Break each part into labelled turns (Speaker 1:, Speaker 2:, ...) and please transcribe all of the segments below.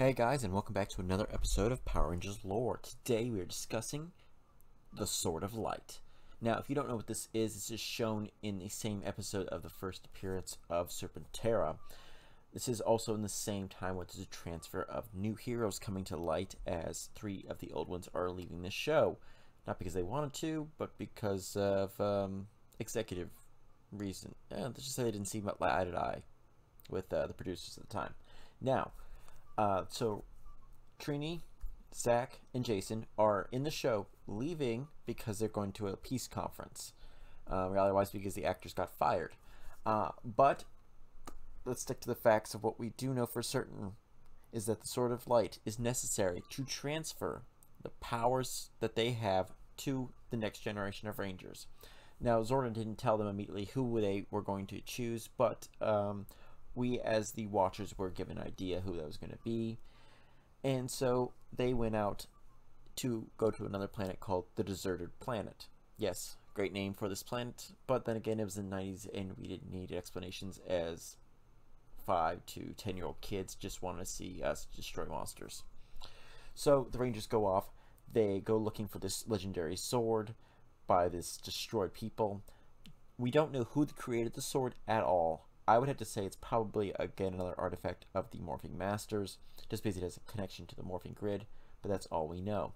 Speaker 1: Hey guys, and welcome back to another episode of Power Rangers Lore. Today we are discussing the Sword of Light. Now, if you don't know what this is shown in the same episode of the first appearance of Serpentera. This is also in the same time with the transfer of new heroes coming to light, as 3 of the old ones are leaving the show. Not because they wanted to, but because of executive reason. Let's just say they didn't see eye to eye with the producers at the time. Now, so Trini, Zach, and Jason are in the show, leaving because they're going to a peace conference. Otherwise, because the actors got fired. But let's stick to the facts of what we do know for certain is that the Sword of Light is necessary to transfer the powers that they have to the next generation of Rangers. Now, Zordon didn't tell them immediately who they were going to choose, but we as the watchers were given an idea who that was going to be, and so they went out to go to another planet called the Deserted Planet. Yes, great name for this planet, but then again, it was in the 90s and we didn't need explanations, as 5 to 10-year-old kids just wanted to see us destroy monsters. So the Rangers go off. They go looking for this legendary sword by this destroyed people. We don't know who created the sword at all. I would have to say it's probably, again, another artifact of the Morphing Masters, just because it has a connection to the morphing grid, but that's all we know.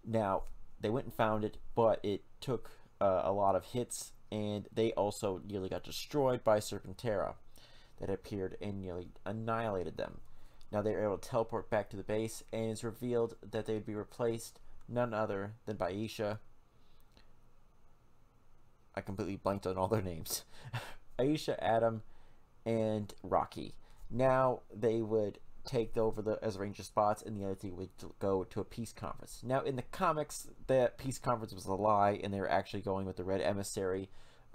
Speaker 1: Now, they went and found it, but it took a lot of hits, and they also nearly got destroyed by Serpentera that appeared and nearly annihilated them. Now, they were able to teleport back to the base, and it's revealed that they would be replaced none other than by Aisha. I completely blanked on all their names. Aisha, Adam, and Rocky. Now they would take over as Ranger spots, and the other two would go to a peace conference. Now in the comics, that peace conference was a lie, and they were actually going with the Red Emissary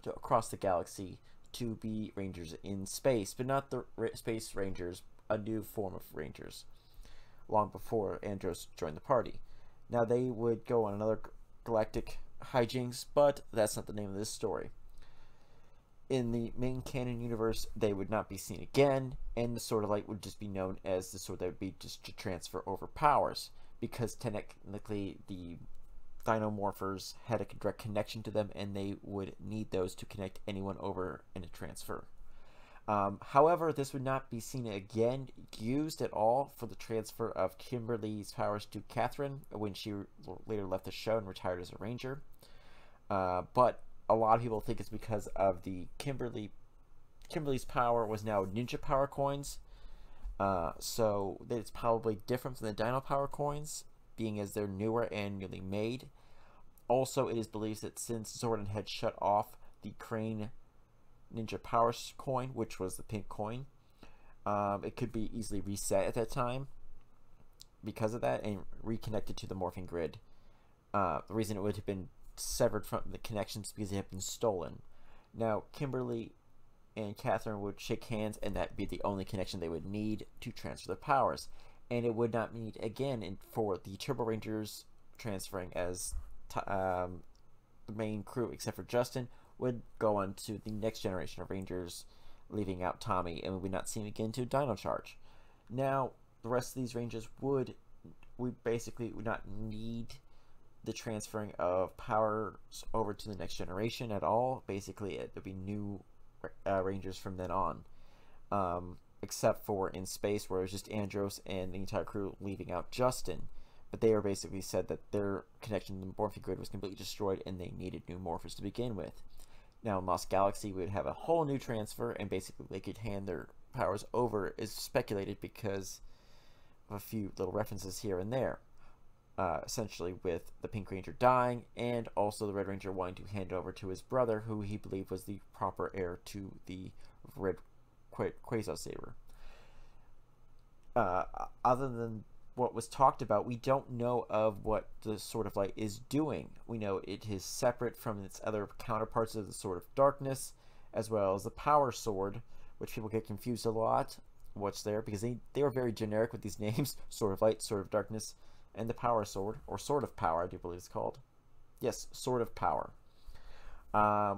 Speaker 1: across the galaxy to be Rangers in space, but not the Space Rangers, a new form of Rangers, long before Andros joined the party. Now they would go on another galactic hijinks, but that's not the name of this story. In the main canon universe, they would not be seen again, and the Sword of Light would just be known as the sword that would be just to transfer over powers, because technically the Dinomorphers had a direct connection to them, and they would need those to connect anyone over in a transfer. However, this would not be seen again used at all for the transfer of Kimberly's powers to Catherine when she later left the show and retired as a Ranger. But a lot of people think it's because of the Kimberly's power was now ninja power coins, so that it's probably different from the Dino power coins, being as they're newer and newly made. Also, it is believed that since Zordon had shut off the Crane ninja power coin, which was the pink coin, it could be easily reset at that time because of that and reconnected to the morphing grid. The reason it would have been severed from the connections because it had been stolen. Now Kimberly and Catherine would shake hands, and that'd be the only connection they would need to transfer their powers, and it would not need again for the Turbo Rangers transferring, as the main crew except for Justin would go on to the next generation of Rangers, leaving out Tommy, and we would not see him again to Dino Charge. Now the rest of these Rangers we basically would not need the transferring of powers over to the next generation at all. Basically, there'll be new Rangers from then on, except for in space, where it was just Andros and the entire crew, leaving out Justin. But they were basically said that their connection to the morphing grid was completely destroyed, and they needed new morphers to begin with. Now in Lost Galaxy, we would have a whole new transfer, and basically they could hand their powers over, is speculated because of a few little references here and there. Essentially with the Pink Ranger dying, and also the Red Ranger wanting to hand over to his brother, who he believed was the proper heir to the Red Quasar Saber. Other than what was talked about, we don't know of what the Sword of Light is doing. We know it is separate from its other counterparts of the Sword of Darkness, as well as the Power Sword, which people get confused a lot what's there, because they were very generic with these names: Sword of Light, Sword of Darkness, and the Power Sword, or Sword of Power, I do believe it's called. Yes, Sword of Power.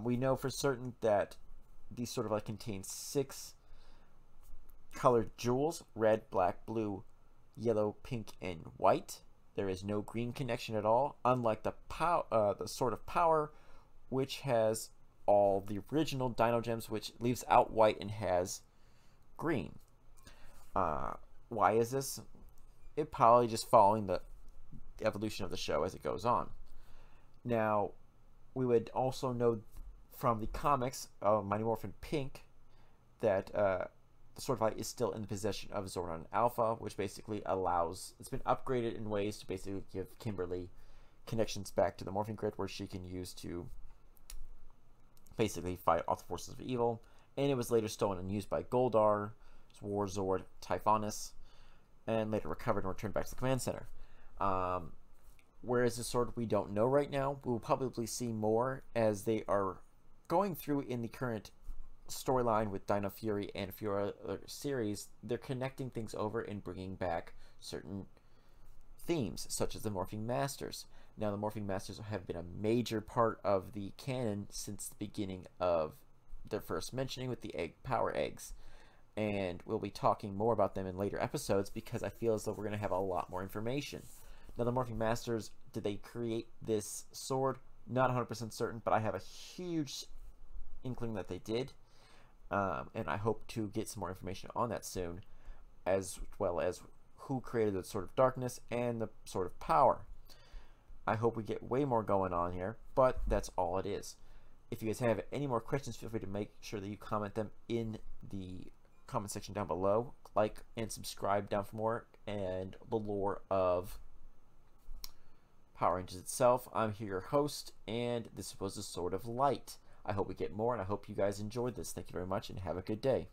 Speaker 1: We know for certain that the Sword of Light contains 6 colored jewels: red, black, blue, yellow, pink, and white. There is no green connection at all, unlike the Sword of Power, which has all the original Dino Gems, which leaves out white and has green. Why is this? It probably just following the evolution of the show as it goes on. Now, we would also know from the comics of Mighty Morphin Pink that the Sword of Light is still in the possession of Zordon Alpha, which basically allows, it's been upgraded in ways to basically give Kimberly connections back to the Morphing Grid, where she can use to basically fight off the forces of evil. And it was later stolen and used by Goldar, War Zord Typhonus, and later recovered and returned back to the command center. Whereas the sword we don't know right now. We'll probably see more as they are going through in the current storyline with Dino Fury and a few other series. They're connecting things over and bringing back certain themes, such as the Morphing Masters. Now, the Morphing Masters have been a major part of the canon since the beginning of their first mentioning with the power eggs. And we'll be talking more about them in later episodes because I feel as though we're going to have a lot more information. Now, the Morphing Masters, did they create this sword? Not 100% certain, but I have a huge inkling that they did. And I hope to get some more information on that soon, as well as who created the Sword of Darkness and the Sword of Power. I hope we get way more going on here, but that's all it is. If you guys have any more questions, feel free to make sure that you comment them in the comment section down below. Like and subscribe down for more and the lore of Power Rangers itself. I'm here, your host, and this was the Sword of Light. I hope we get more, and I hope you guys enjoyed this. Thank you very much, and have a good day.